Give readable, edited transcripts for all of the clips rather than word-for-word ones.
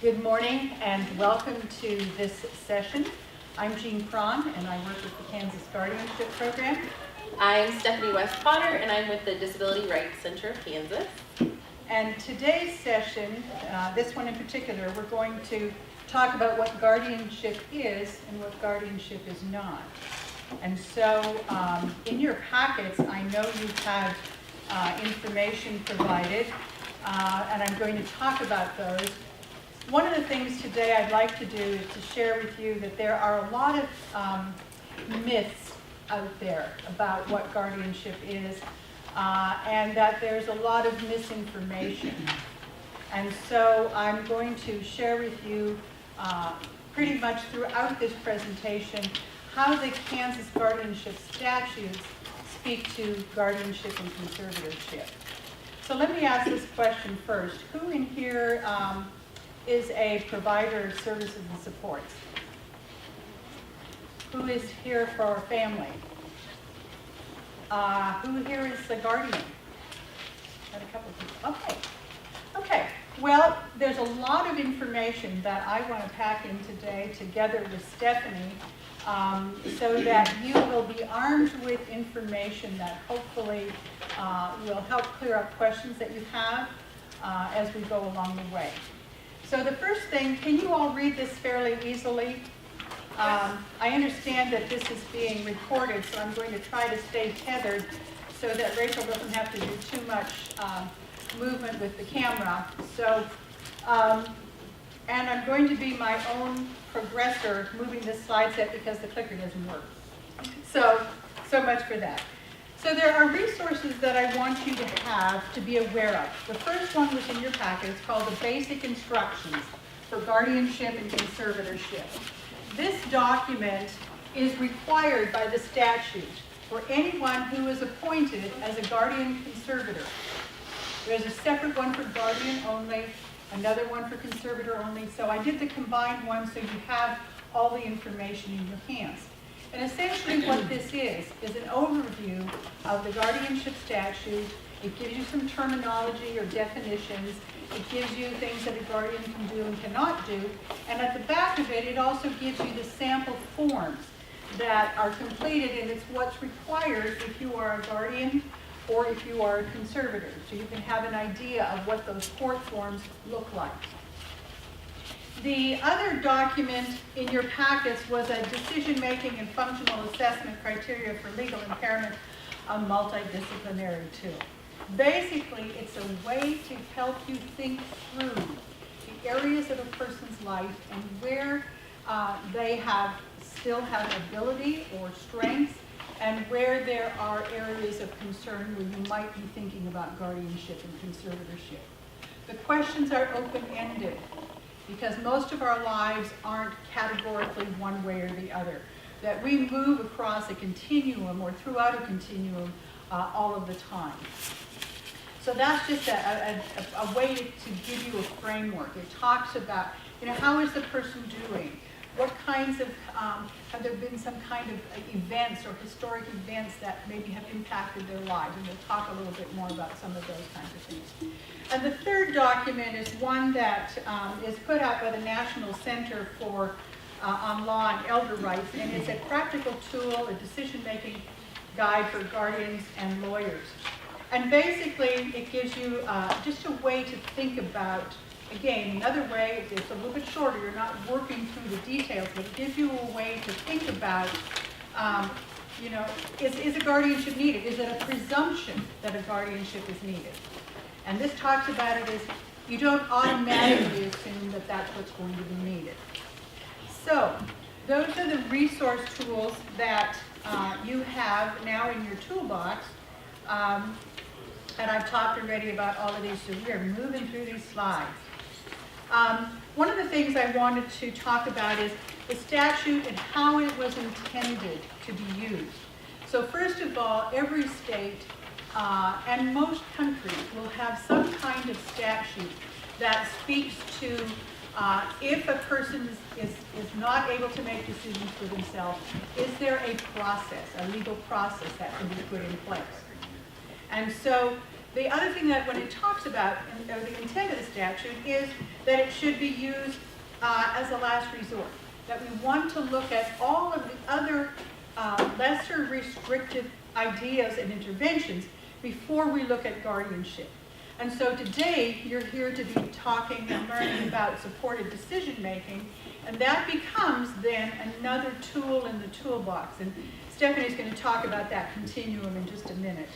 Good morning and welcome to this session. I'm Jean Krahn and I work with the Kansas Guardianship Program. I'm Stephanie West Potter and I'm with the Disability Rights Center of Kansas. And today's session, this one in particular, we're going to talk about what guardianship is and what guardianship is not. And so in your packets, I know you've had information provided, and I'm going to talk about those. One of the things today I'd like to do is to share with you that there are a lot of myths out there about what guardianship is, and that there's a lot of misinformation. And so I'm going to share with you pretty much throughout this presentation how the Kansas guardianship statutes speak to guardianship and conservatorship. So let me ask this question first. Who in here is a provider of services and supports? Who is here for our family? Who here is the guardian? Got a couple of people. Okay. Well, there's a lot of information that I want to pack in today together with Stephanie so that you will be armed with information that hopefully will help clear up questions that you have as we go along the way. So the first thing, can you all read this fairly easily? I understand that this is being recorded, so I'm going to try to stay tethered so that Rachel doesn't have to do too much movement with the camera. So, and I'm going to be my own progressor moving this slide set because the clicker doesn't work. So much for that. So there are resources that I want you to have to be aware of. The first one was in your packet. It's called the Basic Instructions for Guardianship and Conservatorship. This document is required by the statute for anyone who is appointed as a guardian conservator. There's a separate one for guardian only, another one for conservator only. So I did the combined one so you have all the information in your hands. And essentially what this is an overview of the guardianship statute. It gives you some terminology or definitions. It gives you things that a guardian can do and cannot do. And at the back of it, it also gives you the sample forms that are completed, and it's what's required if you are a guardian or if you are a conservator. So you can have an idea of what those court forms look like. The other document in your packets was a decision-making and functional assessment criteria for legal impairment, a multidisciplinary tool. Basically, it's a way to help you think through the areas of a person's life and where they still have ability or strengths, and where there are areas of concern where you might be thinking about guardianship and conservatorship. The questions are open-ended because most of our lives aren't categorically one way or the other. That we move across a continuum or throughout a continuum all of the time. So that's just a way to give you a framework. It talks about, how is the person doing? What kinds of, have there been some kind of events or historic events that maybe have impacted their lives? And we'll talk a little bit more about some of those kinds of things. And the third document is one that is put out by the National Center for on Law and Elder Rights, and it's a practical tool, a decision-making guide for guardians and lawyers. And basically, it gives you just a way to think about, again, another way, it's a little bit shorter, you're not working through the details, but it gives you a way to think about, is a guardianship needed? Is it a presumption that a guardianship is needed? And this talks about it as you don't automatically assume that that's what's going to be needed. So those are the resource tools that you have now in your toolbox. And I've talked already about all of these, so we are moving through these slides. One of the things I wanted to talk about is the statute and how it was intended to be used. So first of all, every state and most countries will have some kind of statute that speaks to if a person is not able to make decisions for themselves, is there a process, a legal process that can be put in place? And so The other thing that when it talks about the intent of the statute is that it should be used as a last resort. That we want to look at all of the other lesser restrictive ideas and interventions before we look at guardianship. And so today, you're here to be talking and learning about supported decision making, and that becomes then another tool in the toolbox. And Stephanie's going to talk about that continuum in just a minute.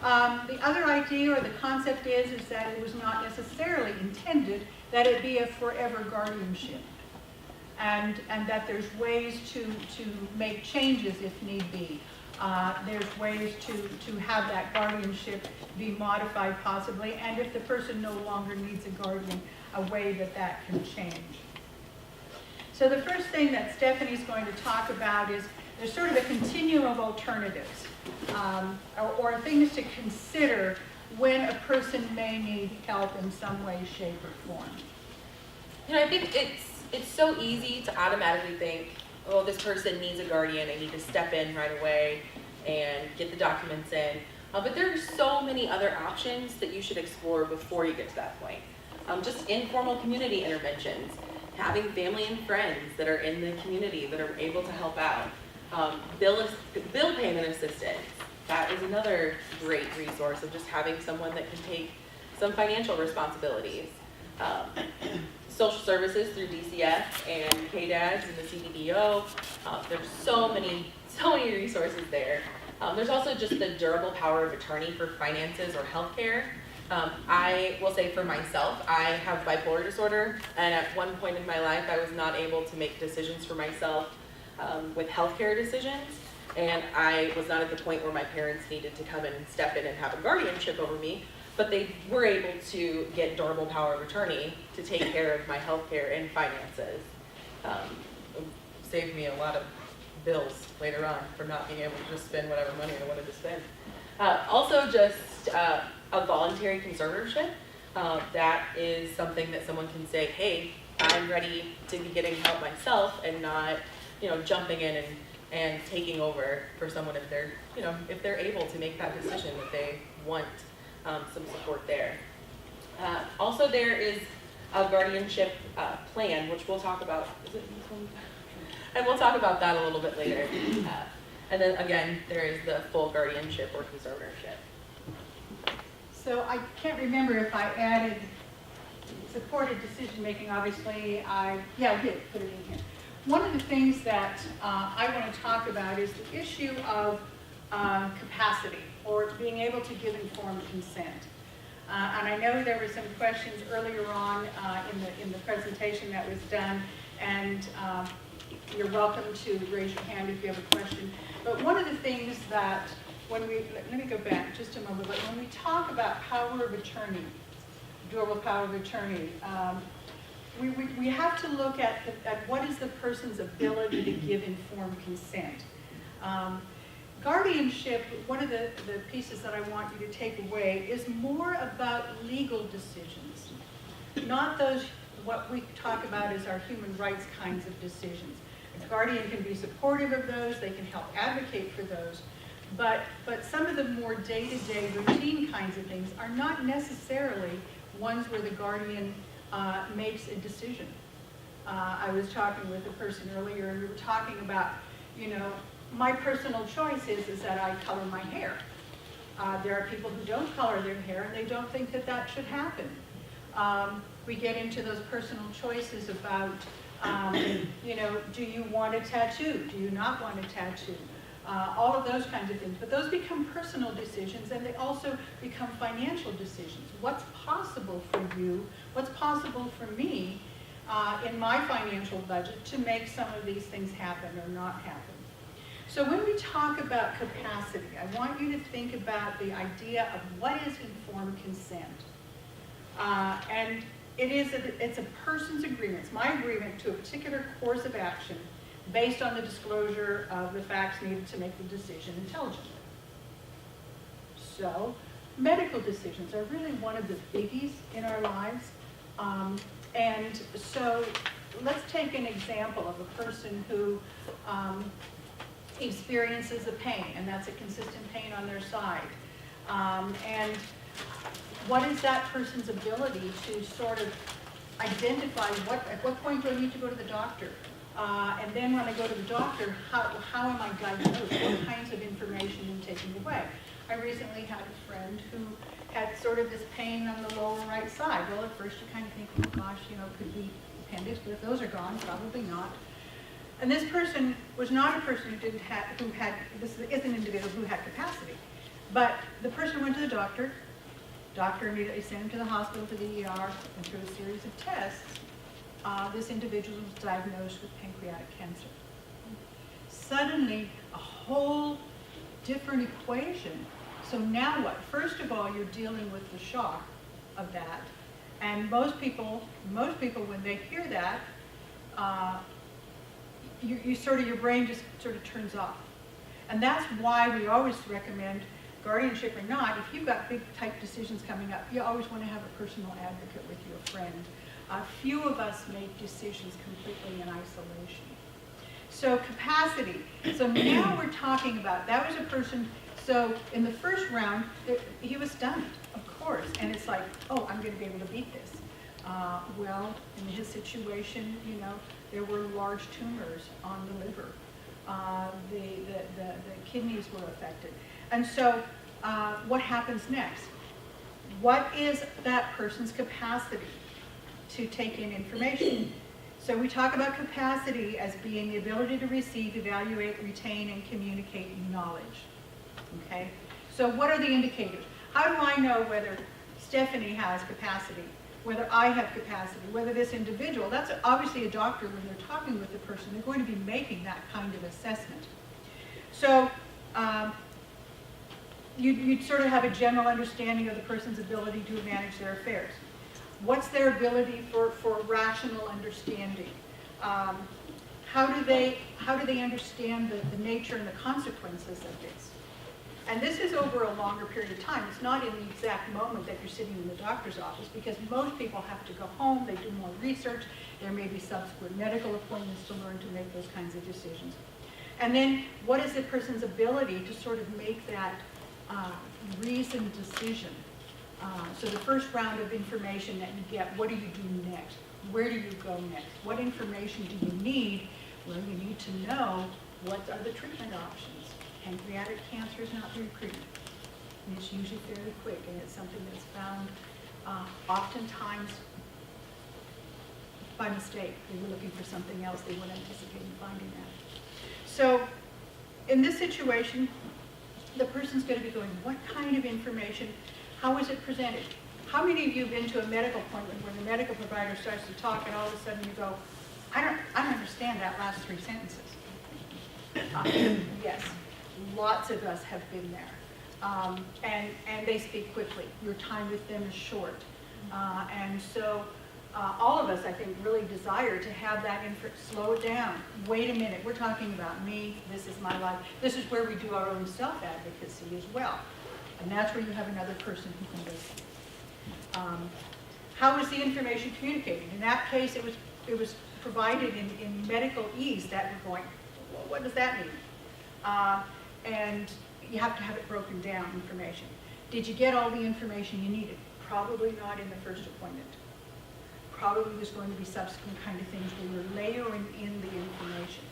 The other idea or the concept is that it was not necessarily intended that it be a forever guardianship. And that there's ways to make changes if need be. There's ways to have that guardianship be modified possibly, and if the person no longer needs a guardian, a way that can change. So the first thing that Stephanie's going to talk about is there's sort of a continuum of alternatives, or things to consider when a person may need help in some way, shape, or form. You know, I think it's so easy to automatically think, oh, this person needs a guardian, I need to step in right away and get the documents in. But there are so many other options that you should explore before you get to that point. Just informal community interventions, having family and friends that are in the community that are able to help out. Bill payment assistance, that is another great resource of just having someone that can take some financial responsibilities. Social services through DCF and KDADS and the CDDO. There's so many resources there. There's also just the durable power of attorney for finances or healthcare. I will say for myself, I have bipolar disorder, and at one point in my life, I was not able to make decisions for myself with healthcare decisions, and I was not at the point where my parents needed to come and step in and have a guardianship over me. But they were able to get durable power of attorney to take care of my health care and finances. Saved me a lot of bills later on for not being able to just spend whatever money I wanted to spend. Also just a voluntary conservatorship. That is something that someone can say, hey, I'm ready to be getting help myself and not, jumping in and taking over for someone if they're able to make that decision that they want some support there. Also, there is a guardianship plan, which we'll talk about. Is it this one? And we'll talk about that a little bit later. And then again, there is the full guardianship or conservatorship. So I can't remember if I added supported decision making. Obviously, I did put it in here. One of the things that I want to talk about is the issue of capacity, or being able to give informed consent. And I know there were some questions earlier on in the presentation that was done, and you're welcome to raise your hand if you have a question. But one of the things that let me go back just a moment, but when we talk about power of attorney, durable power of attorney, we have to look at what is the person's ability to give informed consent. Guardianship, one of the pieces that I want you to take away is more about legal decisions, not those what we talk about as our human rights kinds of decisions. A guardian can be supportive of those, they can help advocate for those, but some of the more day-to-day routine kinds of things are not necessarily ones where the guardian makes a decision. I was talking with a person earlier, and we were talking about, my personal choice is that I color my hair. There are people who don't color their hair, and they don't think that should happen. We get into those personal choices about, do you want a tattoo? Do you not want a tattoo? All of those kinds of things. But those become personal decisions, and they also become financial decisions. What's possible for you? What's possible for me in my financial budget to make some of these things happen or not happen? So when we talk about capacity, I want you to think about the idea of what is informed consent. And it's a person's agreement. It's my agreement to a particular course of action based on the disclosure of the facts needed to make the decision intelligently. So medical decisions are really one of the biggies in our lives. And so let's take an example of a person who experiences a pain, and that's a consistent pain on their side. And what is that person's ability to sort of identify at what point do I need to go to the doctor? And then when I go to the doctor, how am I diagnosed? What kinds of information am I taking away? I recently had a friend who had sort of this pain on the lower right side. Well, at first you kind of think, oh gosh, it could be appendix, but if those are gone, probably not. And this person was not a person this is an individual who had capacity. But the person went to the doctor. Doctor immediately sent him to the hospital, to the ER, and through a series of tests, this individual was diagnosed with pancreatic cancer. Suddenly, a whole different equation. So now what? First of all, you're dealing with the shock of that. And most people, when they hear that, your brain just sort of turns off. And that's why we always recommend, guardianship or not, if you've got big type decisions coming up, you always want to have a personal advocate with you, a friend. Few of us make decisions completely in isolation. So capacity. So now we're talking about, that was a person, so in the first round, he was stunned, of course. And it's like, oh, I'm going to be able to beat this. Well, in his situation, there were large tumors on the liver. The kidneys were affected. And so what happens next? What is that person's capacity to take in information? So we talk about capacity as being the ability to receive, evaluate, retain, and communicate knowledge. Okay? So what are the indicators? How do I know whether Stephanie has capacity, whether I have capacity, whether this individual, that's obviously a doctor when they're talking with the person, they're going to be making that kind of assessment. So you'd sort of have a general understanding of the person's ability to manage their affairs. What's their ability for rational understanding? How do they understand the nature and the consequences of this? And this is over a longer period of time. It's not in the exact moment that you're sitting in the doctor's office, because most people have to go home, they do more research, there may be subsequent medical appointments to learn to make those kinds of decisions. And then what is the person's ability to sort of make that reasoned decision? So the first round of information that you get, what do you do next? Where do you go next? What information do you need? Well, you need to know what are the treatment options. Pancreatic cancer is not very pretty. And it's usually fairly quick, and it's something that's found oftentimes by mistake. They were looking for something else. They weren't anticipating finding that. So in this situation, the person's going to be going, what kind of information? How is it presented? How many of you have been to a medical appointment where the medical provider starts to talk and all of a sudden you go, I don't understand that last 3 sentences. Yes, lots of us have been there. And they speak quickly. Your time with them is short. And so all of us, I think, really desire to have that slow it down. Wait a minute, we're talking about me. This is my life. This is where we do our own self-advocacy as well. And that's where you have another person who can listen. How was the information communicated? In that case, it was provided in medical ease that we're going, well, what does that mean? And you have to have it broken down, information. Did you get all the information you needed? Probably not in the first appointment. Probably there's going to be subsequent kind of things where you're layering in the information.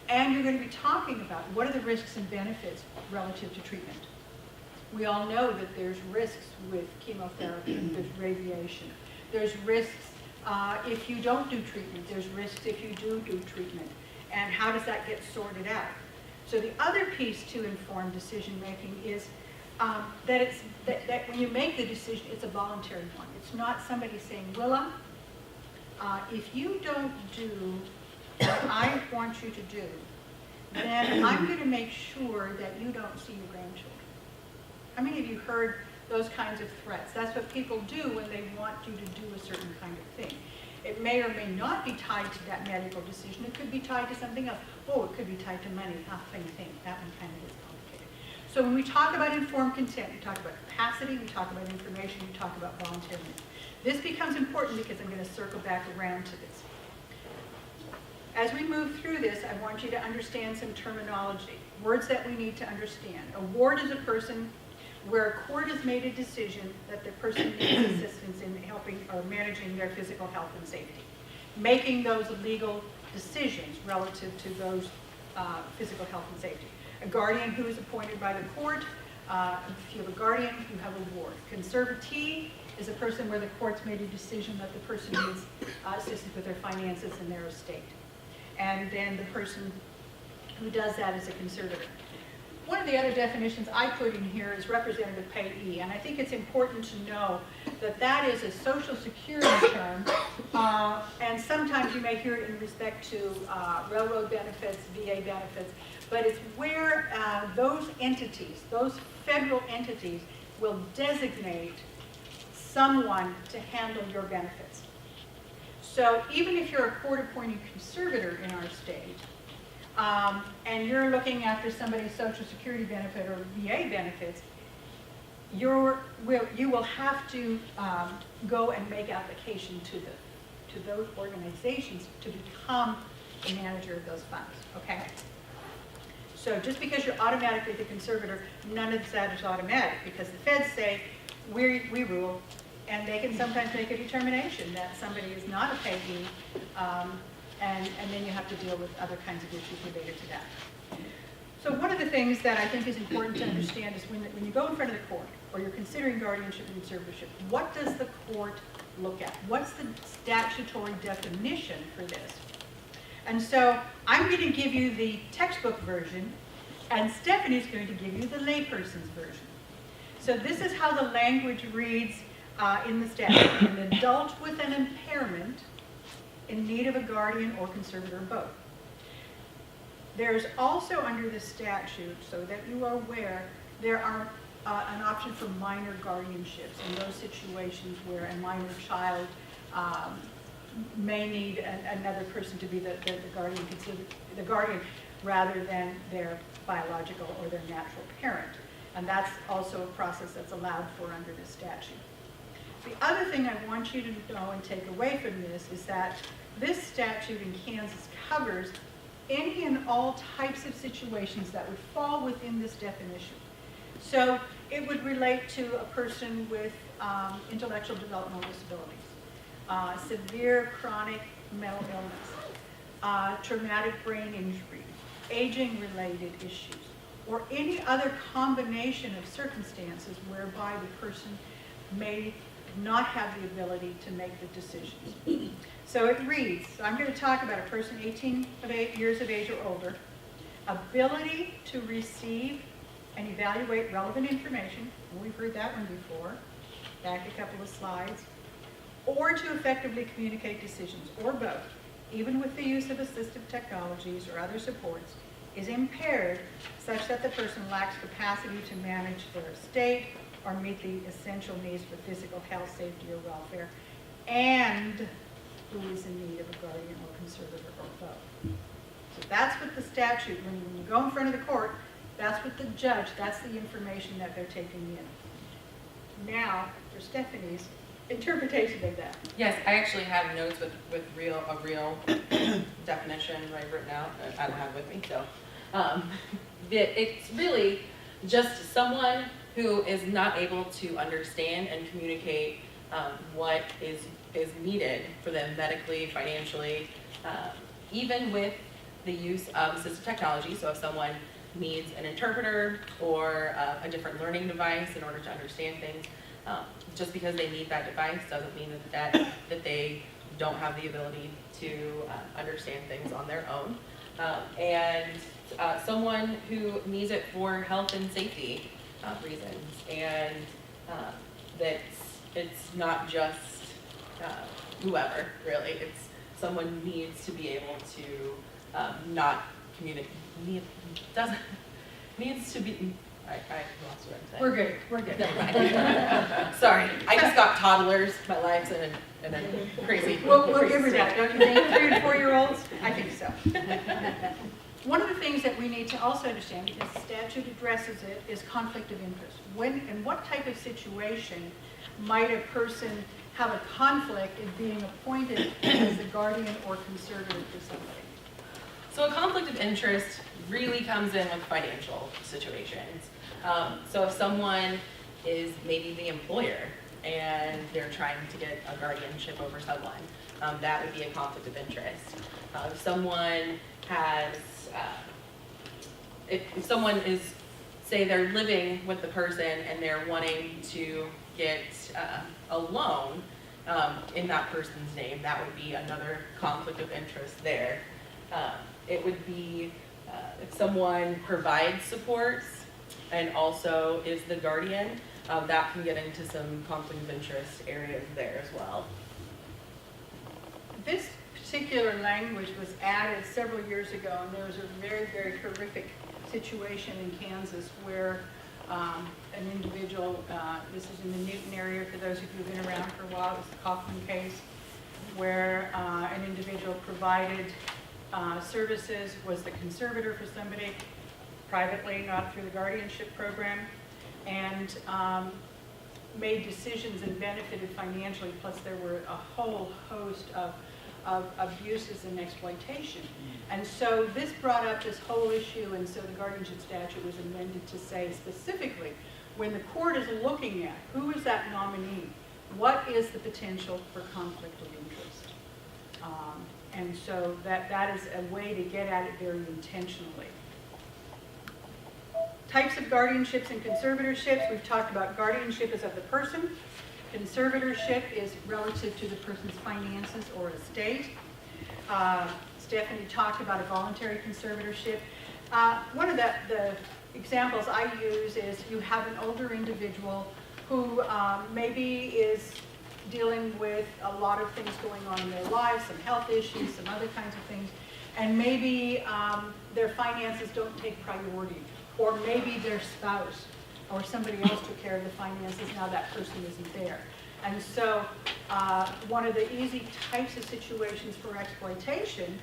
And you're going to be talking about what are the risks and benefits relative to treatment. We all know that there's risks with chemotherapy, there's radiation. There's risks if you don't do treatment. There's risks if you do treatment. And how does that get sorted out? So the other piece to informed decision making is that when you make the decision, it's a voluntary one. It's not somebody saying, Willa, if you don't do what I want you to do, then I'm going to make sure that you don't see your grandchildren. How many of you heard those kinds of threats? That's what people do when they want you to do a certain kind of thing. It may or may not be tied to that medical decision. It could be tied to something else. Oh, it could be tied to money. Same thing. That one kind of is complicated. So when we talk about informed consent, we talk about capacity, we talk about information, we talk about voluntariness. This becomes important because I'm going to circle back around to this. As we move through this, I want you to understand some terminology, words that we need to understand. A ward is a person where a court has made a decision that the person needs assistance in helping or managing their physical health and safety, making those legal decisions relative to those physical health and safety. A guardian who is appointed by the court, if you have a guardian, you have a ward. Conservatee is a person where the court's made a decision that the person needs assistance with their finances and their estate. And then the person who does that is a conservator. One of the other definitions I put in here is representative payee, and I think it's important to know that that is a Social Security term, and sometimes you may hear it in respect to railroad benefits, VA benefits, but it's where those entities, those federal entities, will designate someone to handle your benefits. So even if you're a court-appointed conservator in our state, and you're looking after somebody's Social Security benefit or VA benefits, you will have to go and make application to those organizations to become the manager of those funds, okay? So just because you're automatically the conservator, none of that is automatic, because the feds say, we rule, and they can sometimes make a determination that somebody is not a payee, and then you have to deal with other kinds of issues related to that. So one of the things that I think is important to understand is when you go in front of the court, or you're considering guardianship and conservatorship, what does the court look at? What's the statutory definition for this? And so I'm going to give you the textbook version, and Stephanie's going to give you the layperson's version. So this is how the language reads in the statute. An adult with an impairment in need of a guardian or conservator or both. There's also under the statute, so that you are aware, there are an option for minor guardianships in those situations where a minor child may need another person to be the guardian rather than their biological or their natural parent. And that's also a process that's allowed for under the statute. The other thing I want you to know and take away from this is that this statute in Kansas covers any and all types of situations that would fall within this definition. So it would relate to a person with intellectual developmental disabilities, severe chronic mental illness, traumatic brain injury, aging-related issues, or any other combination of circumstances whereby the person may not have the ability to make the decisions. So it reads, so I'm going to talk about a person 18 years of age or older, ability to receive and evaluate relevant information, we've heard that one before, back a couple of slides, or to effectively communicate decisions, or both, even with the use of assistive technologies or other supports, is impaired such that the person lacks capacity to manage their estate or meet the essential needs for physical health, safety, or welfare, and who is in need of a guardian or conservator or both. So that's what the statute, when you go in front of the court, that's what the judge, that's the information that they're taking in. Now, for Stephanie's interpretation of that. Yes, I actually have notes with a real definition right written out. I don't have it with me, so it's really just someone who is not able to understand and communicate what is needed for them medically, financially, even with the use of assistive technology. So if someone needs an interpreter or a different learning device in order to understand things, just because they need that device doesn't mean that they don't have the ability to understand things on their own. And someone who needs it for health and safety reasons, and that it's not just whoever, really. It's someone needs to be able to not communicate, needs to be, I lost what I'm saying. We're good. Never mind. Sorry, I just got toddlers, my life's in a crazy. We'll give her that, don't you think? 3 and 4-year-olds? I think so. One of the things that we need to also understand, because the statute addresses it, is conflict of interest. When and what type of situation might a person have a conflict in being appointed as the guardian or conservator for somebody? So a conflict of interest really comes in with financial situations. So if someone is maybe the employer and they're trying to get a guardianship over someone, that would be a conflict of interest. If someone has, if someone is, say they're living with the person and they're wanting to get a loan in that person's name, that would be another conflict of interest there. It would be if someone provides supports and also is the guardian, that can get into some conflict of interest areas there as well. This particular language was added several years ago, and there was a very, very horrific situation in Kansas where an individual, this is in the Newton area for those of you who've been around for a while, it was the Kaufman case, where an individual provided services, was the conservator for somebody privately, not through the Guardianship Program, and made decisions and benefited financially, plus there were a whole host of abuses and exploitation. And so this brought up this whole issue, and so the guardianship statute was amended to say specifically, when the court is looking at who is that nominee, what is the potential for conflict of interest? And so that is a way to get at it very intentionally. Types of guardianships and conservatorships. We've talked about guardianship is of the person. Conservatorship is relative to the person's finances or estate. Stephanie talked about a voluntary conservatorship. One of the examples I use is you have an older individual who maybe is dealing with a lot of things going on in their lives, some health issues, some other kinds of things, and maybe their finances don't take priority, or maybe their spouse or somebody else took care of the finances, now that person isn't there. And so one of the easy types of situations for exploitation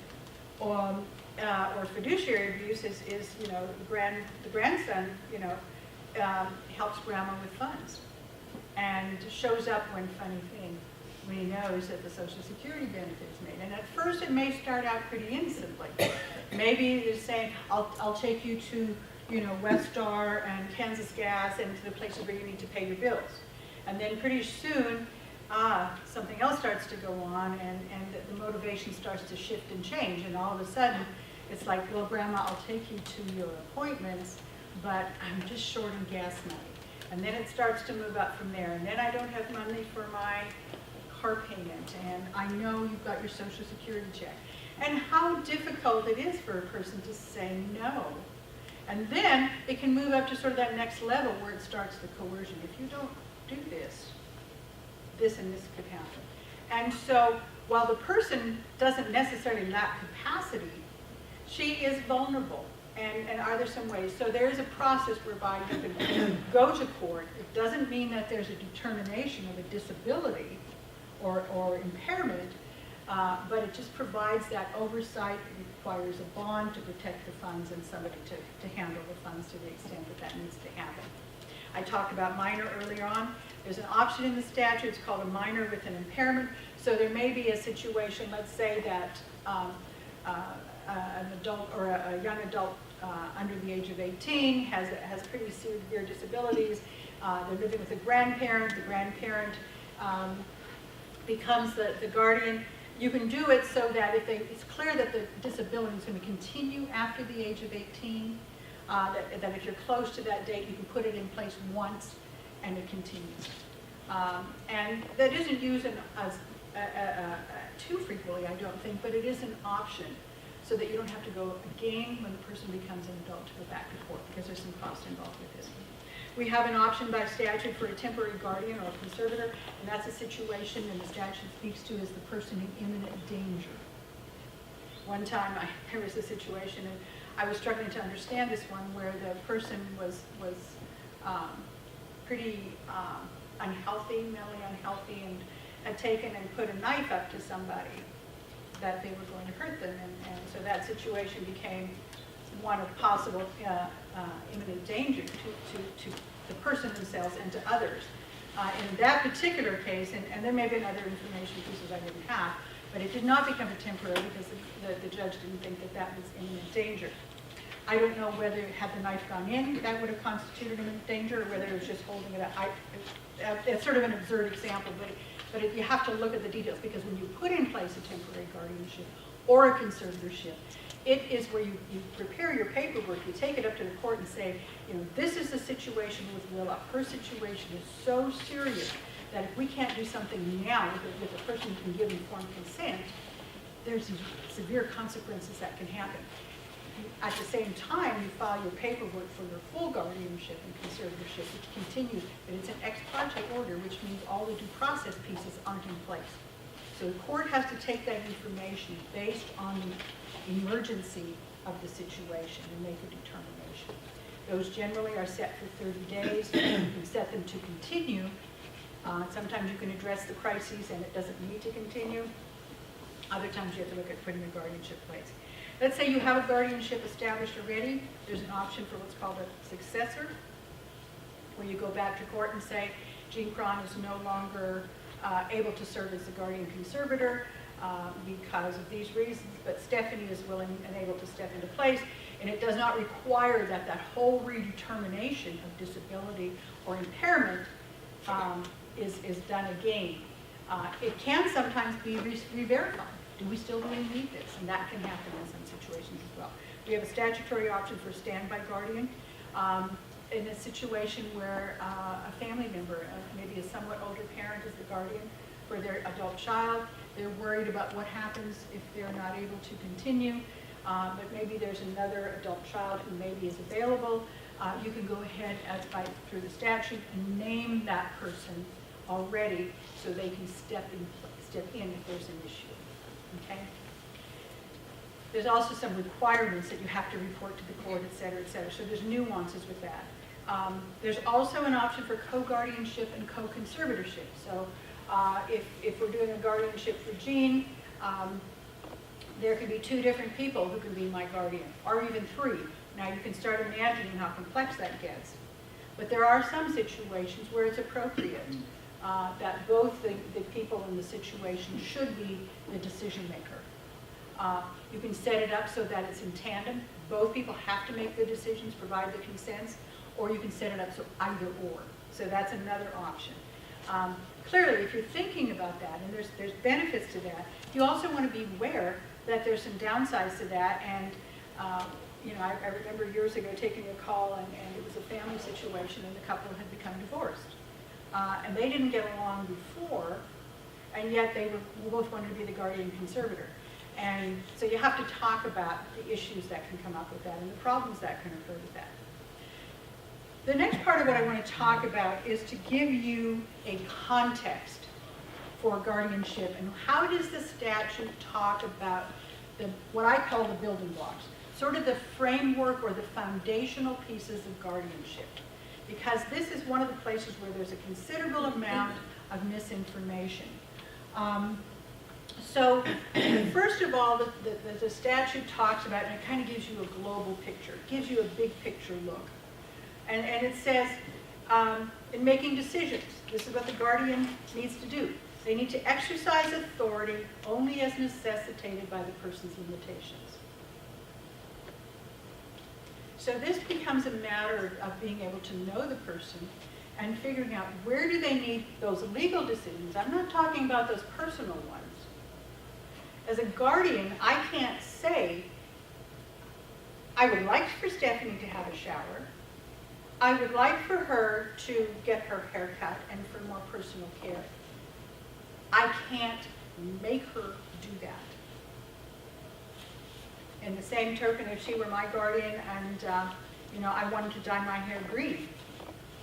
or fiduciary abuse is you know, the grandson, you know, helps grandma with funds and shows up when he knows that the Social Security benefit is made. And at first it may start out pretty innocently. Maybe they're saying, I'll take you to, you know, West Star and Kansas Gas and to the places where you need to pay your bills. And then pretty soon, something else starts to go on, and the motivation starts to shift and change. And all of a sudden, it's like, well, Grandma, I'll take you to your appointments, but I'm just short on gas money. And then it starts to move up from there. And then I don't have money for my car payment, and I know you've got your Social Security check. And how difficult it is for a person to say no. And then it can move up to sort of that next level where it starts the coercion. If you don't do this, this and this could happen. And so while the person doesn't necessarily lack capacity, she is vulnerable. And are there some ways? So there is a process whereby you can go to court. It doesn't mean that there's a determination of a disability or impairment, but it just provides that oversight. It requires a bond to protect the funds and somebody to handle the funds to the extent that that needs to happen. I talked about minor earlier on. There's an option in the statute. It's called a minor with an impairment. So there may be a situation, let's say that an adult or a young adult under the age of 18 has pretty severe disabilities. They're living with a grandparent. The grandparent becomes the guardian. You can do it so that if it's clear that the disability is going to continue after the age of 18, that if you're close to that date, you can put it in place once and it continues. And that isn't used as too frequently, I don't think, but it is an option so that you don't have to go again when the person becomes an adult to go back to court, because there's some cost involved with this one. We have an option by statute for a temporary guardian or a conservator, and that's a situation, and the statute speaks to as the person in imminent danger. One time there was a situation, and I was struggling to understand this one, where the person was pretty unhealthy, mentally unhealthy, and had taken and put a knife up to somebody that they were going to hurt them, and so that situation became one of possible imminent danger to the person themselves and to others. In that particular case, and there may have been other information pieces I didn't have, but it did not become a temporary because the judge didn't think that that was imminent danger. I don't know whether had the knife gone in, that would have constituted a danger, or whether it was just holding it up. It's sort of an absurd example, but you have to look at the details, because when you put in place a temporary guardianship or a conservatorship, it is where you prepare your paperwork, you take it up to the court and say, this is the situation with Willa. Her situation is so serious that if we can't do something now with a person who can give informed consent, there's severe consequences that can happen. At the same time, you file your paperwork for your full guardianship and conservatorship, which continues, but it's an ex parte order, which means all the due process pieces aren't in place. So the court has to take that information based on the emergency of the situation and make a determination. Those generally are set for 30 days. You can set them to continue. Sometimes you can address the crises and it doesn't need to continue. Other times you have to look at putting a guardianship in place. Let's say you have a guardianship established already. There's an option for what's called a successor, where you go back to court and say, Jean Krahn is no longer able to serve as the guardian conservator because of these reasons, but Stephanie is willing and able to step into place, and it does not require that whole redetermination of disability or impairment is done again. It can sometimes be re-verified. Do we still really need this? And that can happen in some situations as well. We have a statutory option for standby guardian in a situation where a family member, maybe a somewhat older parent, is the guardian for their adult child. They're worried about what happens if they're not able to continue, but maybe there's another adult child who maybe is available. You can go ahead through the statute and name that person already so they can step in if there's an issue. Okay? There's also some requirements that you have to report to the court, et cetera, so there's nuances with that. There's also an option for co-guardianship and co-conservatorship. So if we're doing a guardianship for Jean, there can be 2 different people who can be my guardian, or even 3. Now you can start imagining how complex that gets. But there are some situations where it's appropriate that both the people in the situation should be the decision maker. You can set it up so that it's in tandem. Both people have to make the decisions, provide the consents, or you can set it up so either or. So that's another option. Clearly, if you're thinking about that, and there's benefits to that, you also want to be aware that there's some downsides to that. And I remember years ago taking a call, and it was a family situation, and the couple had become divorced. And they didn't get along before, and yet they both wanted to be the guardian conservator. And so you have to talk about the issues that can come up with that and the problems that can occur with that. The next part of what I want to talk about is to give you a context for guardianship, and how does the statute talk about what I call the building blocks, sort of the framework or the foundational pieces of guardianship. Because this is one of the places where there's a considerable amount of misinformation. So first of all, the statute talks about, and it kind of gives you a global picture, it gives you a big picture look. And it says, in making decisions, this is what the guardian needs to do. They need to exercise authority only as necessitated by the person's limitations. So this becomes a matter of being able to know the person and figuring out where do they need those legal decisions. I'm not talking about those personal ones. As a guardian, I can't say, I would like for Stephanie to have a shower. I would like for her to get her hair cut and for more personal care. I can't make her do that. In the same token, if she were my guardian and I wanted to dye my hair green,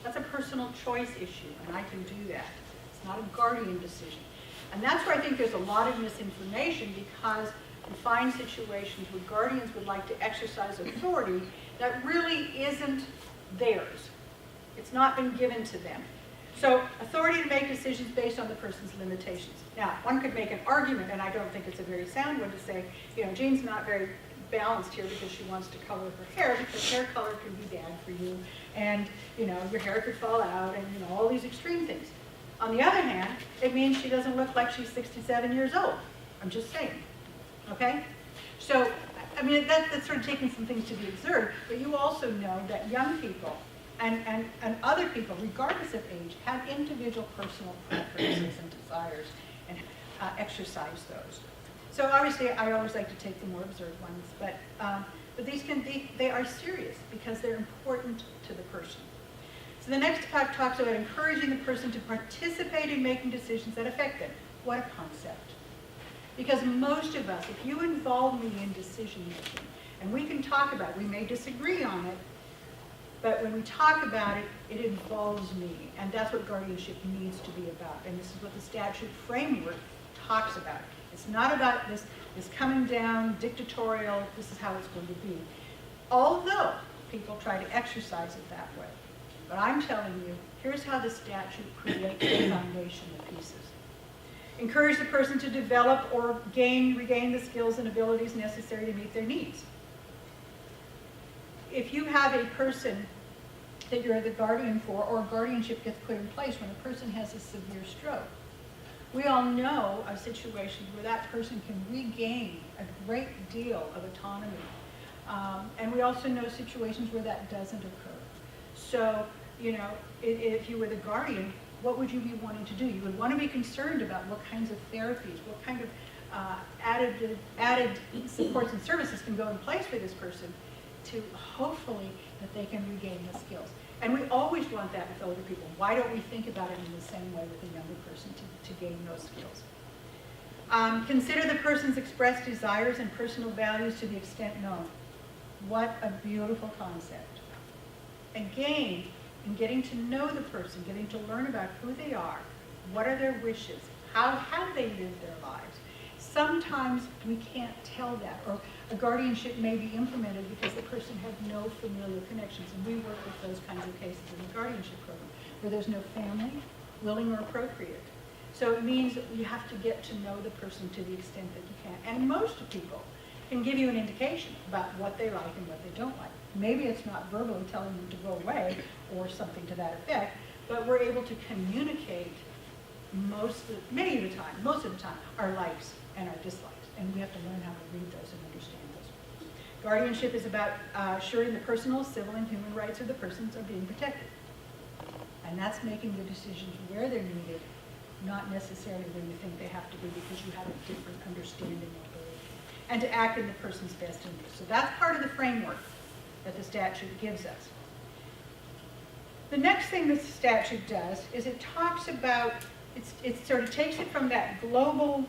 that's a personal choice issue, and I can do that. It's not a guardian decision. And that's where I think there's a lot of misinformation, because you find situations where guardians would like to exercise authority that really isn't theirs. It's not been given to them. So authority to make decisions based on the person's limitations. Now, one could make an argument, and I don't think it's a very sound one, to say, Jean's not very balanced here because she wants to color her hair, because hair color can be bad for you, and your hair could fall out, and all these extreme things. On the other hand, it means she doesn't look like she's 67 years old. I'm just saying. Okay? So I mean, that's sort of taking some things to be observed, but you also know that young people and other people, regardless of age, have individual personal preferences and desires and exercise those. So obviously, I always like to take the more observed ones, but these they are serious because they're important to the person. So the next part talks about encouraging the person to participate in making decisions that affect them. What a concept. Because most of us, if you involve me in decision making, and we can talk about it, we may disagree on it, but when we talk about it, it involves me, and that's what guardianship needs to be about, and this is what the statute framework talks about. It's not about this coming down, dictatorial, this is how it's going to be. Although people try to exercise it that way. But I'm telling you, here's how the statute creates the foundation of pieces. Encourage the person to develop or regain the skills and abilities necessary to meet their needs. If you have a person that you're the guardian for, or guardianship gets put in place when a person has a severe stroke, we all know of situations where that person can regain a great deal of autonomy. And we also know situations where that doesn't occur. So, you know, if you were the guardian, what would you be wanting to do? You would want to be concerned about what kinds of therapies, what kind of added supports and services can go in place for this person to hopefully that they can regain the skills. And we always want that with older people. Why don't we think about it in the same way with a younger person to gain those skills? Consider the person's expressed desires and personal values to the extent known. What a beautiful concept. Again, in getting to know the person, getting to learn about who they are, what are their wishes, how have they lived their lives. Sometimes we can't tell that, or a guardianship may be implemented because the person had no familial connections, and we work with those kinds of cases in the guardianship program, where there's no family, willing or appropriate. So it means that you have to get to know the person to the extent that you can. And most people can give you an indication about what they like and what they don't like. Maybe it's not verbally telling them to go away or something to that effect, but we're able to communicate most of the time, our likes and our dislikes. And we have to learn how to read those and understand those. Guardianship is about assuring the personal, civil, and human rights of the persons are being protected. And that's making the decisions where they're needed, not necessarily where you think they have to be because you have a different understanding of belief. And to act in the person's best interest. So that's part of the framework that the statute gives us. The next thing that the statute does is it talks about, it sort of takes it from that global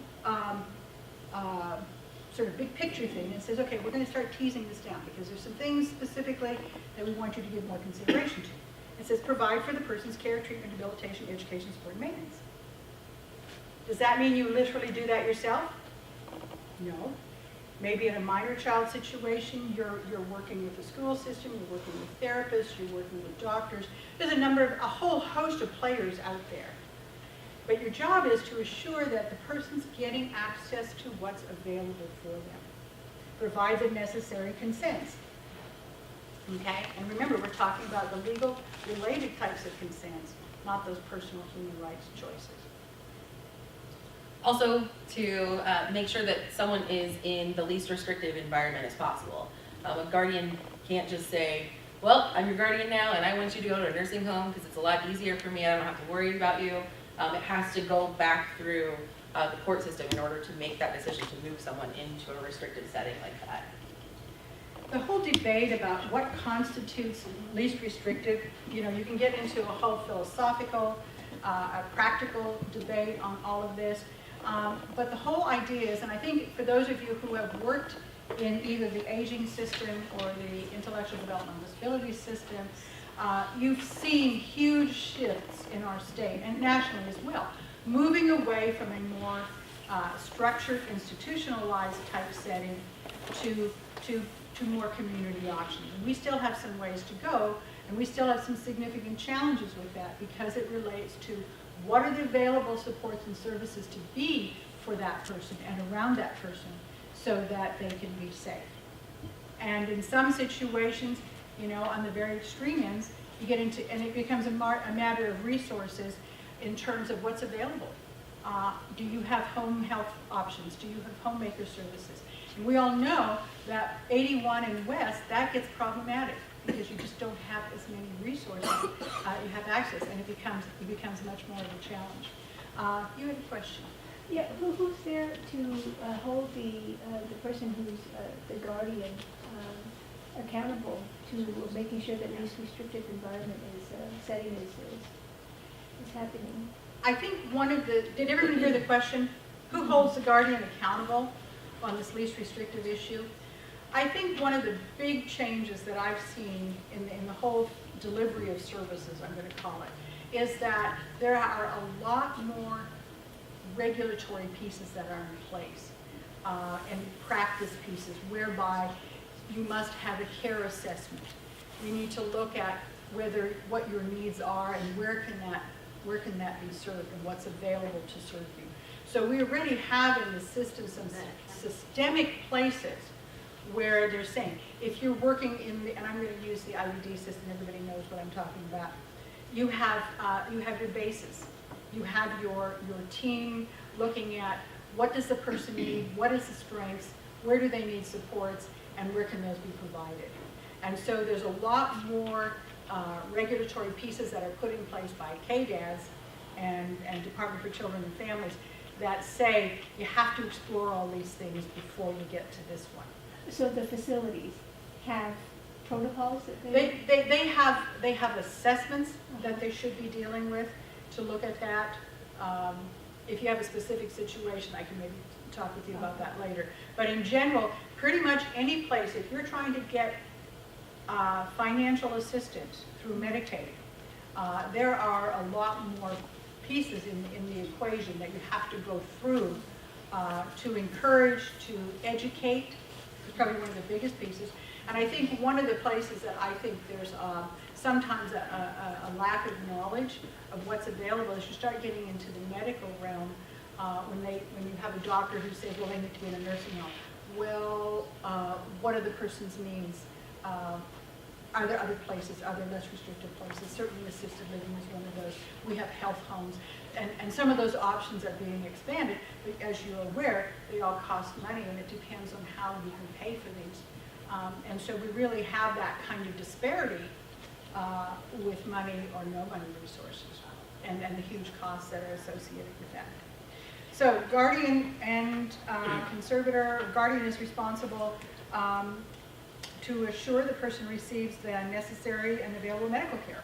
sort of big picture thing and says, okay, we're going to start teasing this down because there's some things specifically that we want you to give more consideration to. It says provide for the person's care, treatment, rehabilitation, education, support, and maintenance. Does that mean you literally do that yourself? No. Maybe in a minor child situation, you're working with the school system, you're working with therapists, you're working with doctors. There's a whole host of players out there. But your job is to assure that the person's getting access to what's available for them. Provide the necessary consents. Okay? And remember, we're talking about the legal related types of consents, not those personal human rights choices. Also, to make sure that someone is in the least restrictive environment as possible. A guardian can't just say, well, I'm your guardian now and I want you to go to a nursing home because it's a lot easier for me, I don't have to worry about you. It has to go back through the court system in order to make that decision to move someone into a restricted setting like that. The whole debate about what constitutes least restrictive, you know, you can get into a whole philosophical, a practical debate on all of this. But the whole idea is, and I think for those of you who have worked in either the aging system or the intellectual developmental disabilities system, you've seen huge shifts in our state and nationally as well, moving away from a more structured, institutionalized type setting to more community options. And we still have some ways to go, and we still have some significant challenges with that because it relates to what are the available supports and services to be for that person and around that person so that they can be safe. And in some situations, you know, on the very extreme ends, you get into, and it becomes a matter of resources in terms of what's available. Do you have home health options? Do you have homemaker services? And we all know that 81 and West, that gets problematic because you just don't have as many resources. You have access, and it becomes much more of a challenge. You have a question? Yeah, who's there to hold the person who's the guardian accountable to making sure that this restrictive environment setting is happening? I think did everyone hear the question? Who holds the guardian accountable on this least restrictive issue? I think one of the big changes that I've seen in the whole delivery of services, I'm going to call it, is that there are a lot more regulatory pieces that are in place and practice pieces whereby you must have a care assessment. You need to look at what your needs are and where can that be served and what's available to serve you. So we already have in the system some systemic places where they're saying, if you're working and I'm going to use the IUD system, everybody knows what I'm talking about. You have your bases. You have your team looking at what does the person need, what is the strengths, where do they need supports, and where can those be provided. And so there's a lot more regulatory pieces that are put in place by KDAS and Department for Children and Families that say you have to explore all these things before you get to this one. So the facilities have protocols that they have assessments that they should be dealing with to look at that. If you have a specific situation, I can maybe talk with you about that later. But in general, pretty much any place, if you're trying to get financial assistance through Medicaid, there are a lot more pieces in the equation that you have to go through to encourage, to educate. It's probably one of the biggest pieces. And I think one of the places that I think there's sometimes a lack of knowledge of what's available is you start getting into the medical realm when you have a doctor who says, well, they need to be in a nursing home. Well, what are the person's needs? Are there other places? Are there less restrictive places? Certainly assisted living is one of those. We have health homes. And some of those options are being expanded. But as you're aware, they all cost money, and it depends on how you can pay for these. And so we really have that kind of disparity with money or no money resources and the huge costs that are associated with that. So guardian and conservator, guardian is responsible to assure the person receives the necessary and available medical care.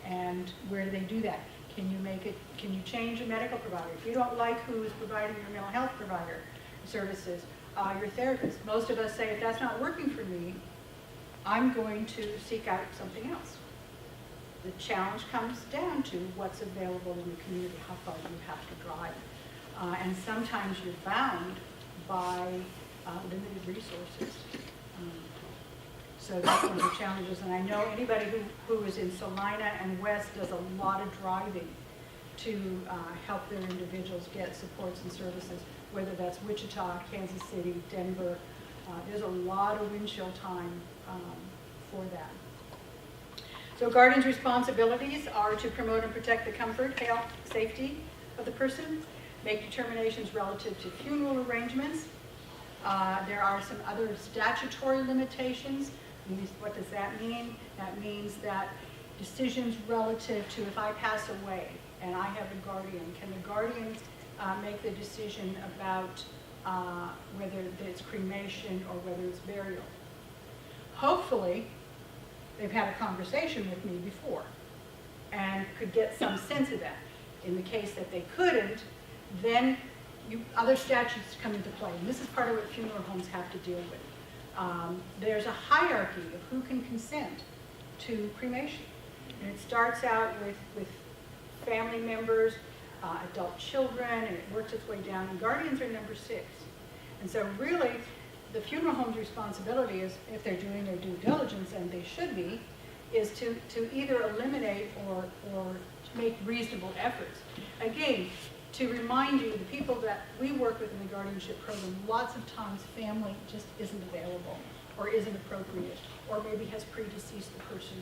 And where do they do that? Can you change a medical provider? If you don't like who is providing your mental health provider services, your therapist, most of us say, if that's not working for me, I'm going to seek out something else. The challenge comes down to what's available in the community, how far you have to drive. And sometimes you're bound by limited resources. So that's one of the challenges. And I know anybody who is in Salina and West does a lot of driving to help their individuals get supports and services, whether that's Wichita, Kansas City, Denver. There's a lot of windshield time for that. So guardians' responsibilities are to promote and protect the comfort, health, safety of the person, make determinations relative to funeral arrangements. There are some other statutory limitations. What does that mean? That means that decisions relative to if I pass away and I have a guardian, can the guardians make the decision about whether it's cremation or whether it's burial? Hopefully, they've had a conversation with me before and could get some sense of that. In the case that they couldn't, then other statutes come into play. And this is part of what funeral homes have to deal with. There's a hierarchy of who can consent to cremation. And it starts out with family members, adult children, and it works its way down. And guardians are number 6. And so really, the funeral home's responsibility is, if they're doing their due diligence, and they should be, is to either eliminate or make reasonable efforts. Again, to remind you, the people that we work with in the guardianship program, lots of times family just isn't available or isn't appropriate or maybe has predeceased the person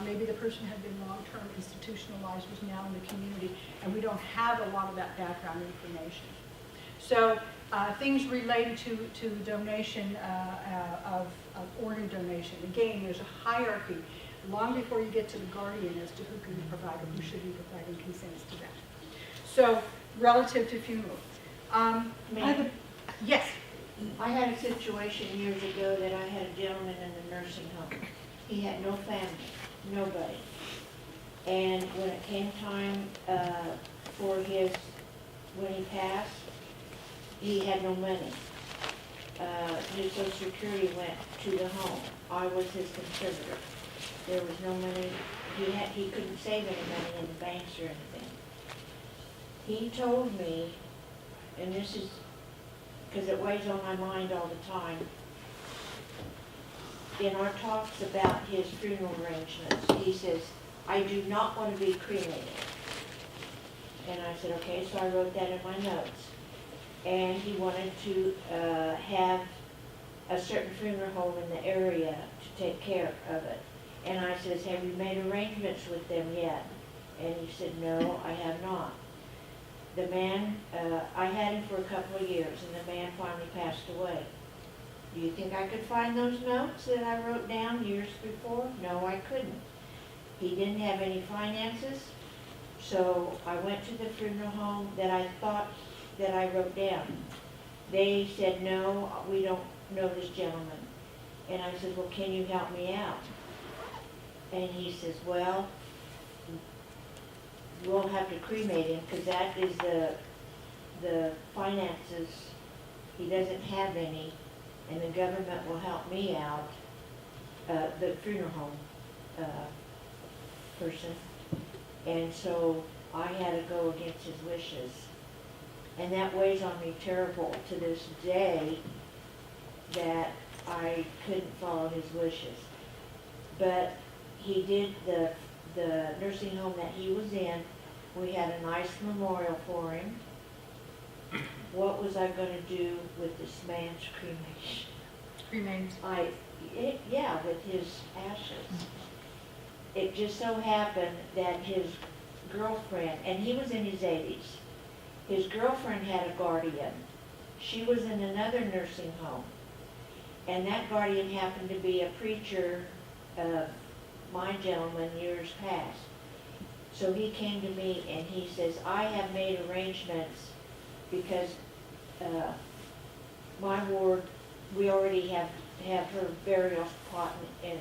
maybe the person had been long-term institutionalized, was now in the community, and we don't have a lot of that background information. So things related to donation of organ donation. Again, there's a hierarchy long before you get to the guardian as to who can provide or who should be providing consents to that. So relative to funeral. Yes. I had a situation years ago that I had a gentleman in the nursing home. He had no family, nobody. And when it came time for when he passed, he had no money. His Social Security went to the home. I was his conservator. There was no money. He couldn't save any money in the banks or anything. He told me, and this is because it weighs on my mind all the time, in our talks about his funeral arrangements, he says, I do not want to be cremated. And I said, okay, so I wrote that in my notes. And he wanted to have a certain funeral home in the area to take care of it. And I says, have you made arrangements with them yet? And he said, no, I have not. The man, I had him for a couple of years, and the man finally passed away. Do you think I could find those notes that I wrote down years before? No, I couldn't. He didn't have any finances, so I went to the funeral home that I thought that I wrote down. They said, no, we don't know this gentleman. And I said, well, can you help me out? And he says, well, we'll have to cremate him because that is the finances. He doesn't have any, and the government will help me out, the funeral home person. And so I had to go against his wishes. And that weighs on me terrible to this day that I couldn't follow his wishes. But he did the nursing home that he was in. We had a nice memorial for him. What was I going to do with this man's cremation? Cremains. Yeah, with his ashes. It just so happened that his girlfriend, and he was in his 80s, his girlfriend had a guardian. She was in another nursing home. And that guardian happened to be a preacher of my gentleman years past. So he came to me and he says, I have made arrangements because my ward, we already have her burial spot and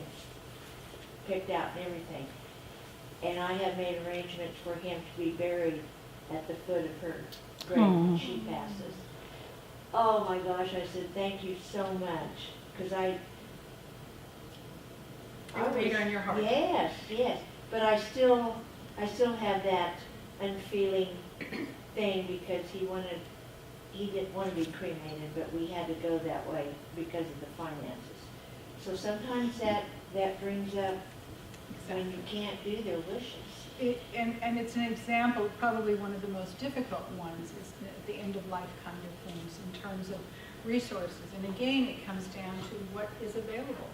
picked out and everything. And I have made arrangements for him to be buried at the foot of her grave when she passes. Oh my gosh, I said, thank you so much. Because It weighed on your heart. Yes, yes. But I still have that unfeeling thing because he didn't want to be cremated, but we had to go that way because of the finances. So sometimes that brings up when you can't do their wishes. And it's an example, probably one of the most difficult ones, is the end of life kind of things in terms of resources. And again, it comes down to what is available.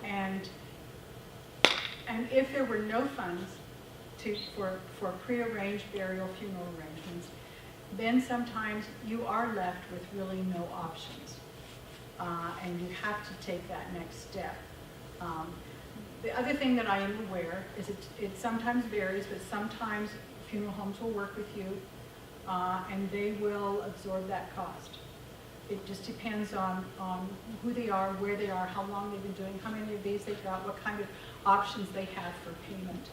And if there were no funds for prearranged burial funeral arrangements, then sometimes you are left with really no options. And you have to take that next step. The other thing that I am aware is it sometimes varies, but sometimes funeral homes will work with you and they will absorb that cost. It just depends on who they are, where they are, how long they've been doing, how many of these they've got, what kind of options they have for payment.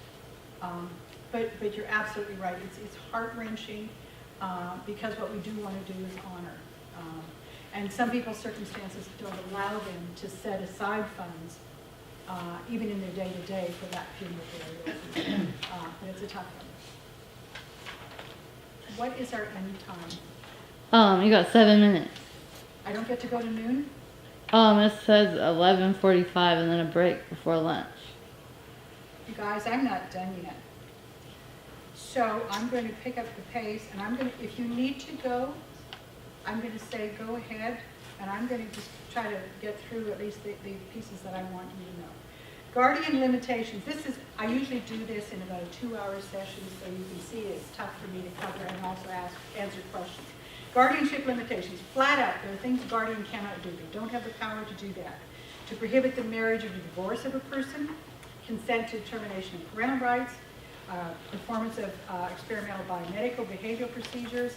But you're absolutely right. It's heart-wrenching because what we do want to do is honor. And some people's circumstances don't allow them to set aside funds even in their day-to-day for that funeral burial. But it's a tough one. What is our end time? You got 7 minutes. I don't get to go to noon? It says 11:45 and then a break before lunch. You guys, I'm not done yet. So I'm going to pick up the pace, and if you need to go, I'm going to say go ahead, and I'm going to just try to get through at least the pieces that I want you to know. Guardian limitations, I usually do this in about a 2-hour session, so you can see it's tough for me to cover and also answer questions. Guardianship limitations, flat out, there are things a guardian cannot do. They don't have the power to do that. To prohibit the marriage or divorce of a person, consent to termination of parental rights, performance of experimental biomedical behavioral procedures,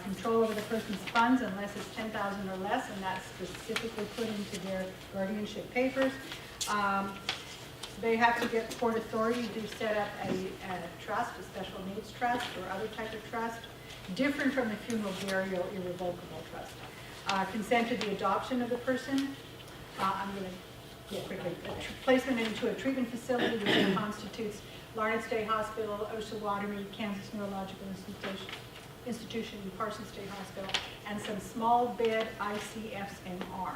control over the person's funds unless it's $10,000 or less, and that's specifically put into their guardianship papers. They have to get court authority to set up a trust, a special needs trust or other type of trust, different from the funeral, burial, irrevocable trust. Consent to the adoption of the person. I'm going to get quickly. Placement into a treatment facility which constitutes Lawrence State Hospital, Osawatomie, Kansas Neurological Institution, and Parsons State Hospital, and some small bed ICFs-MR.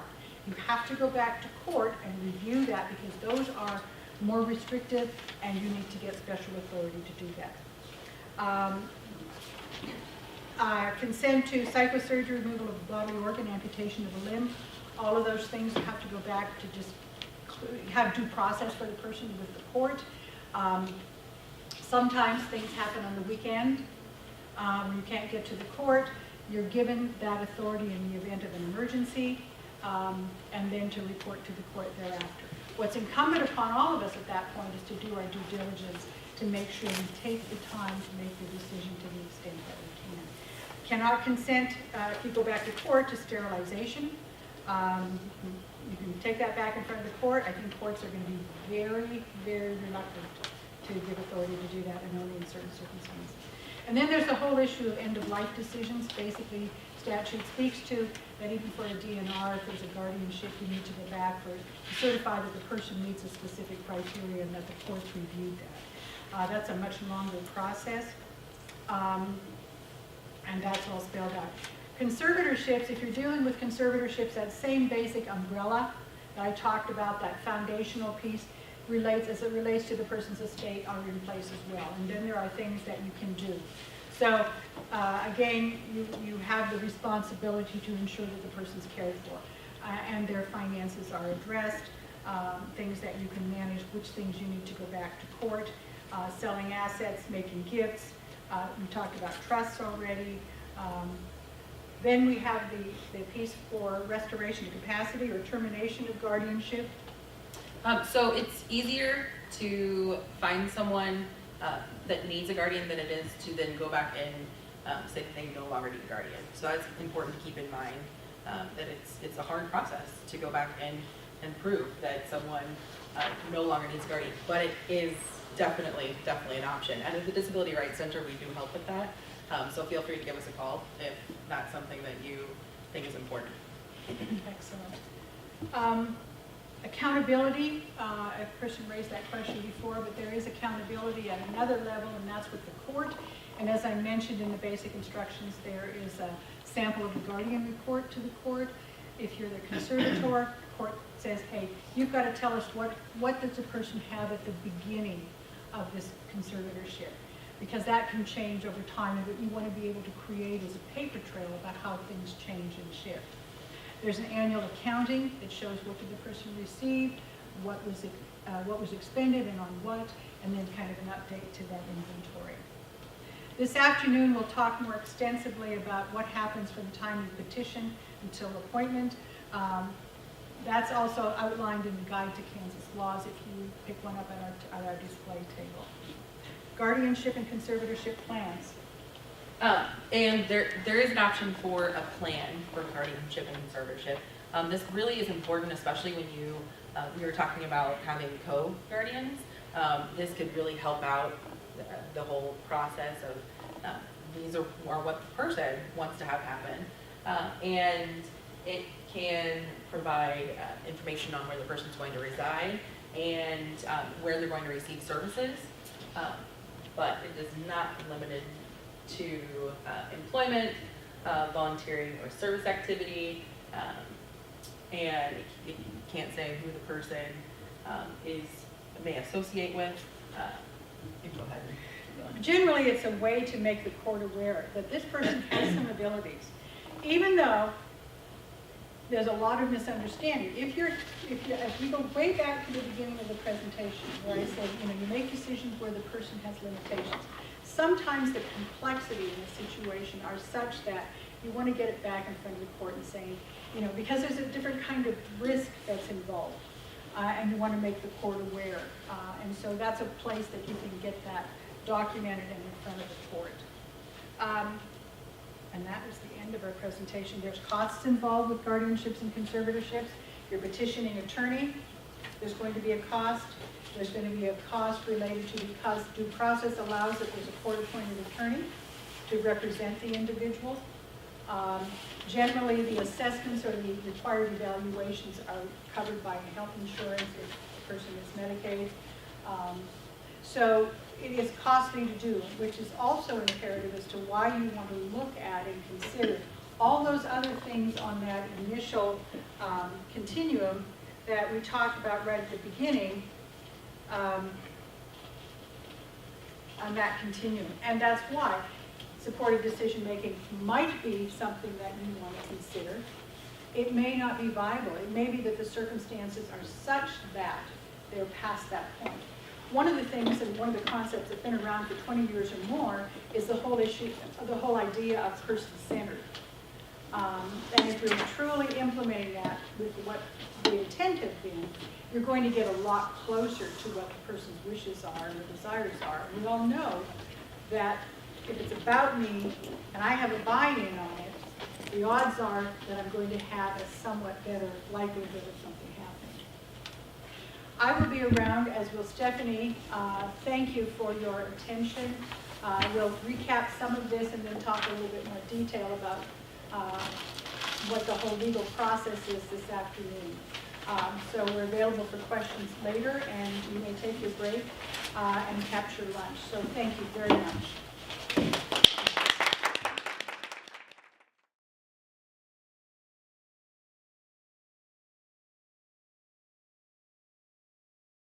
You have to go back to court and review that because those are more restrictive and you need to get special authority to do that. Consent to psychosurgery, removal of a bodily organ, amputation of a limb. All of those things you have to go back to just have due process for the person with the court. Sometimes things happen on the weekend when you can't get to the court. You're given that authority in the event of an emergency, and then to report to the court thereafter. What's incumbent upon all of us at that point is to do our due diligence to make sure we take the time to make the decision to the extent that we can. Cannot consent, if you go back to court, to sterilization. You can take that back in front of the court. I think courts are going to be very, very reluctant to give authority to do that, and only in certain circumstances. And then there's the whole issue of end-of-life decisions. Basically, statute speaks to that even for a DNR, if there's a guardianship, you need to go back to certify that the person meets a specific criteria and that the court's reviewed that. That's a much longer process, and that's all spelled out. Conservatorships, if you're dealing with conservatorships, that same basic umbrella that I talked about, that foundational piece, as it relates to the person's estate, are in place as well. And then there are things that you can do. So again, you have the responsibility to ensure that the person's cared for and their finances are addressed, things that you can manage, which things you need to go back to court, selling assets, making gifts. We talked about trusts already. Then we have the piece for restoration of capacity or termination of guardianship. So it's easier to find someone that needs a guardian than it is to then go back and say that they no longer need a guardian. So that's important to keep in mind, that it's a hard process to go back and prove that someone no longer needs a guardian. But it is definitely an option. And at the Disability Rights Center, we do help with that. So feel free to give us a call if that's something that you think is important. Excellent. Accountability, a person raised that question before, but there is accountability at another level, and that's with the court. And as I mentioned in the basic instructions, there is a sample of the guardian report to the court. If you're the conservator, court says, hey, you've got to tell us what does the person have at the beginning of this conservatorship, because that can change over time, and what you want to be able to create is a paper trail about how things change and shift. There's an annual accounting that shows what did the person receive, what was expended and on what, and then kind of an update to that inventory. This afternoon we'll talk more extensively about what happens from the time you petition until appointment. That's also outlined in the Guide to Kansas Laws if you pick one up at our display table. Guardianship and conservatorship plans. And there is an option for a plan for guardianship and conservatorship. This really is important, especially when we were talking about having co-guardians. This could really help out the whole process of these are what the person wants to have happen. And it can provide information on where the person's going to reside and where they're going to receive services. But it is not limited to employment, volunteering or service activity, and it can't say who the person may associate with. You go ahead. Generally, it's a way to make the court aware that this person has some abilities. Even though there's a lot of misunderstanding. If we go way back to the beginning of the presentation, where I said, you make decisions where the person has limitations. Sometimes the complexity in the situation are such that you want to get it back in front of the court and saying, because there's a different kind of risk that's involved, and you want to make the court aware. And so that's a place that you can get that documented and in front of the court. And that is the end of our presentation. There's costs involved with guardianships and conservatorships. Your petitioning attorney, there's going to be a cost. There's going to be a cost related to, because due process allows that there's a court-appointed attorney to represent the individual. Generally, the assessments or the required evaluations are covered by health insurance if the person is Medicaid. So it is costly to do, which is also imperative as to why you want to look at and consider all those other things on that initial continuum that we talked about right at the beginning, on that continuum. And that's why supportive decision-making might be something that you want to consider. It may not be viable. It may be that the circumstances are such that they're past that point. One of the things and one of the concepts that's been around for 20 years or more is the whole issue, the whole idea of person-centered. And if you're truly implementing that with what the intent has been, you're going to get a lot closer to what the person's wishes are and their desires are. And we all know that if it's about me and I have a buy-in on it, the odds are that I'm going to have a somewhat better likelihood of something happening. I will be around, as will Stephanie. Thank you for your attention. We'll recap some of this and then talk a little bit more detail about what the whole legal process is this afternoon. So we're available for questions later, and you may take your break and capture lunch. So thank you very much.